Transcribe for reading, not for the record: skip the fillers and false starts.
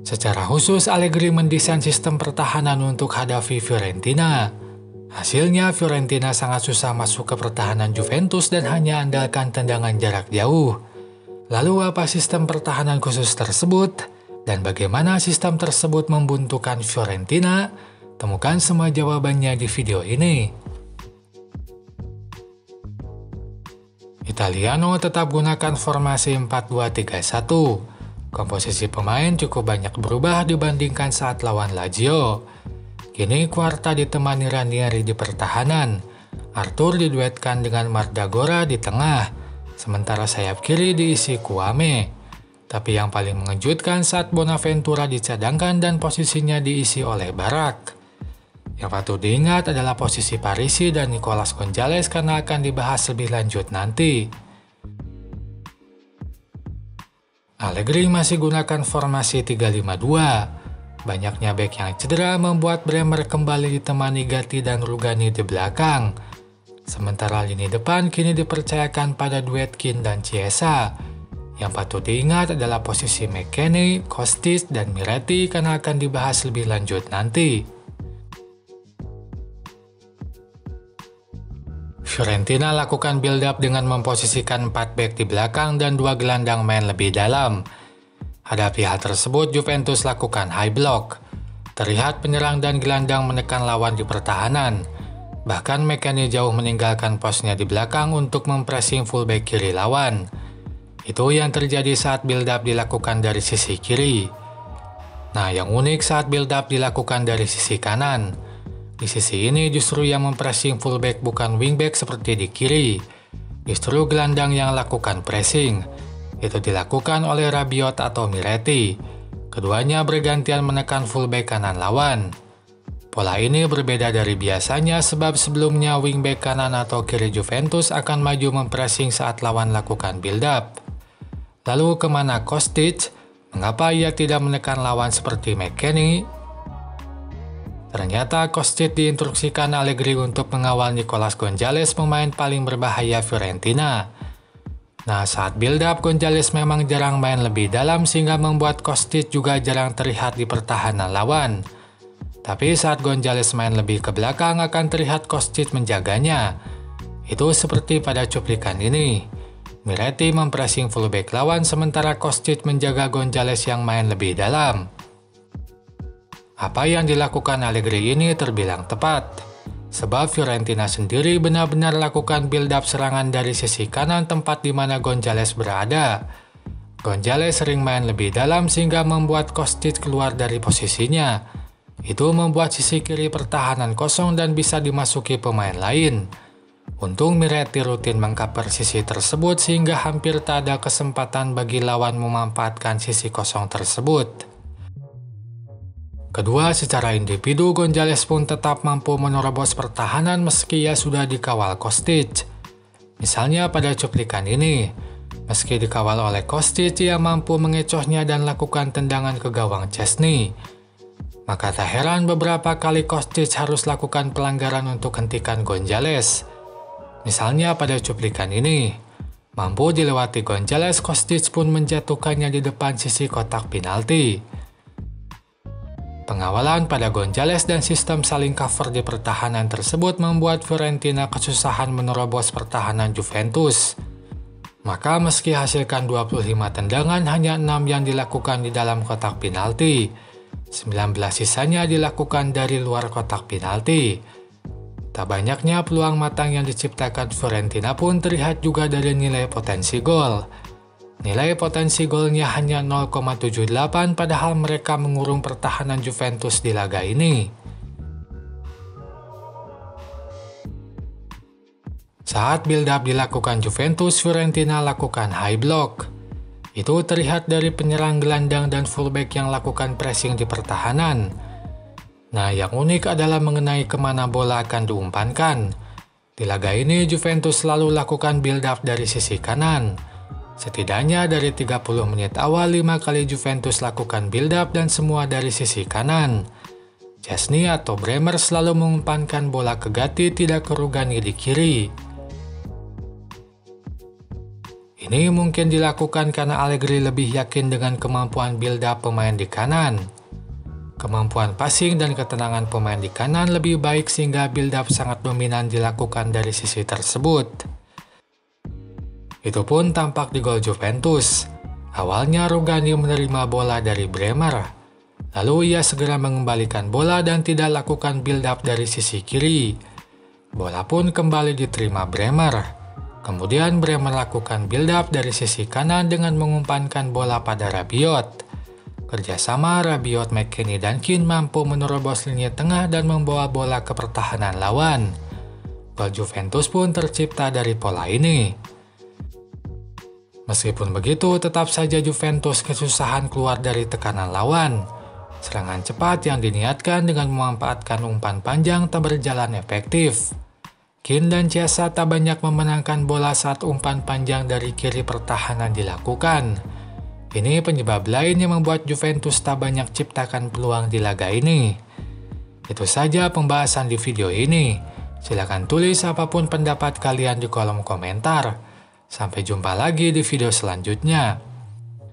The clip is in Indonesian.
Secara khusus, Allegri mendesain sistem pertahanan untuk hadapi Fiorentina. Hasilnya, Fiorentina sangat susah masuk ke pertahanan Juventus dan hanya andalkan tendangan jarak jauh. Lalu apa sistem pertahanan khusus tersebut? Dan bagaimana sistem tersebut membuntukan Fiorentina? Temukan semua jawabannya di video ini. Italiano tetap gunakan formasi 4-2-3-1. Komposisi pemain cukup banyak berubah dibandingkan saat lawan Lazio. Kini Quarta ditemani Ranieri di pertahanan. Arthur diduetkan dengan Mardagora di tengah, sementara sayap kiri diisi Kouame. Tapi yang paling mengejutkan saat Bonaventura dicadangkan dan posisinya diisi oleh Barak. Yang patut diingat adalah posisi Parisi dan Nicolas Gonzalez karena akan dibahas lebih lanjut nanti. Allegri masih gunakan formasi 3-5-2. Banyaknya bek yang cedera membuat Bremer kembali ditemani Gatti dan Rugani di belakang. Sementara lini depan kini dipercayakan pada duet Kean dan Chiesa. Yang patut diingat adalah posisi McKennie, Kostic, dan Miretti karena akan dibahas lebih lanjut nanti. Fiorentina lakukan build-up dengan memposisikan 4 bek di belakang dan 2 gelandang main lebih dalam. Hadapi hal tersebut, Juventus lakukan high block. Terlihat penyerang dan gelandang menekan lawan di pertahanan. Bahkan McKennie jauh meninggalkan posnya di belakang untuk mempressing fullback kiri lawan. Itu yang terjadi saat build-up dilakukan dari sisi kiri. Nah, yang unik saat build-up dilakukan dari sisi kanan. Di sisi ini justru yang mempressing fullback bukan wingback seperti di kiri. Justru gelandang yang lakukan pressing. Itu dilakukan oleh Rabiot atau Miretti. Keduanya bergantian menekan fullback kanan lawan. Pola ini berbeda dari biasanya sebab sebelumnya wingback kanan atau kiri Juventus akan maju mempressing saat lawan lakukan build-up. Lalu kemana Kostic? Mengapa ia tidak menekan lawan seperti McKennie? Ternyata Kostic diinstruksikan Allegri untuk mengawal Nicolas Gonzalez, pemain paling berbahaya Fiorentina. Nah, saat build-up, Gonzalez memang jarang main lebih dalam sehingga membuat Kostic juga jarang terlihat di pertahanan lawan. Tapi saat Gonzalez main lebih ke belakang akan terlihat Kostic menjaganya. Itu seperti pada cuplikan ini. Miretti mempressing fullback lawan sementara Kostic menjaga Gonzalez yang main lebih dalam. Apa yang dilakukan Allegri ini terbilang tepat. Sebab Fiorentina sendiri benar-benar lakukan build-up serangan dari sisi kanan tempat di mana Gonzalez berada. Gonzalez sering main lebih dalam sehingga membuat Kostic keluar dari posisinya. Itu membuat sisi kiri pertahanan kosong dan bisa dimasuki pemain lain. Untung Miretti rutin mengcover sisi tersebut sehingga hampir tak ada kesempatan bagi lawan memanfaatkan sisi kosong tersebut. Kedua, secara individu, Gonzalez pun tetap mampu menerobos pertahanan meski ia sudah dikawal Kostic. Misalnya pada cuplikan ini, meski dikawal oleh Kostic, ia mampu mengecohnya dan lakukan tendangan ke gawang Chesney. Maka tak heran beberapa kali Kostic harus lakukan pelanggaran untuk hentikan Gonzalez. Misalnya pada cuplikan ini, mampu dilewati Gonzalez, Kostic pun menjatuhkannya di depan sisi kotak penalti. Pengawalan pada Gonzalez dan sistem saling cover di pertahanan tersebut membuat Fiorentina kesusahan menerobos pertahanan Juventus. Maka meski hasilkan 25 tendangan, hanya 6 yang dilakukan di dalam kotak penalti. 19 sisanya dilakukan dari luar kotak penalti. Tak banyaknya peluang matang yang diciptakan Fiorentina pun terlihat juga dari nilai potensi gol. Nilai potensi golnya hanya 0,78 padahal mereka mengurung pertahanan Juventus di laga ini. Saat build-up dilakukan Juventus, Fiorentina lakukan high block. Itu terlihat dari penyerang gelandang dan fullback yang lakukan pressing di pertahanan. Nah, yang unik adalah mengenai kemana bola akan diumpankan. Di laga ini, Juventus selalu lakukan build-up dari sisi kanan. Setidaknya dari 30 menit awal, 5 kali Juventus lakukan build-up dan semua dari sisi kanan. Chesney atau Bremer selalu mengumpankan bola ke Gatti, tidak ke Rugani di kiri. Ini mungkin dilakukan karena Allegri lebih yakin dengan kemampuan build up pemain di kanan. Kemampuan passing dan ketenangan pemain di kanan lebih baik sehingga build up sangat dominan dilakukan dari sisi tersebut. Itu pun tampak di gol Juventus. Awalnya Rugani menerima bola dari Bremer. Lalu ia segera mengembalikan bola dan tidak lakukan build up dari sisi kiri. Bola pun kembali diterima Bremer. Kemudian Bremer lakukan build up dari sisi kanan dengan mengumpankan bola pada Rabiot. Kerjasama Rabiot, McKennie, dan Kean mampu menerobos lini tengah dan membawa bola ke pertahanan lawan. Gol Juventus pun tercipta dari pola ini. Meskipun begitu, tetap saja Juventus kesusahan keluar dari tekanan lawan. Serangan cepat yang diniatkan dengan memanfaatkan umpan panjang tak berjalan efektif. Kean dan Chiesa tak banyak memenangkan bola saat umpan panjang dari kiri pertahanan dilakukan. Ini penyebab lain yang membuat Juventus tak banyak ciptakan peluang di laga ini. Itu saja pembahasan di video ini. Silahkan tulis apapun pendapat kalian di kolom komentar. Sampai jumpa lagi di video selanjutnya.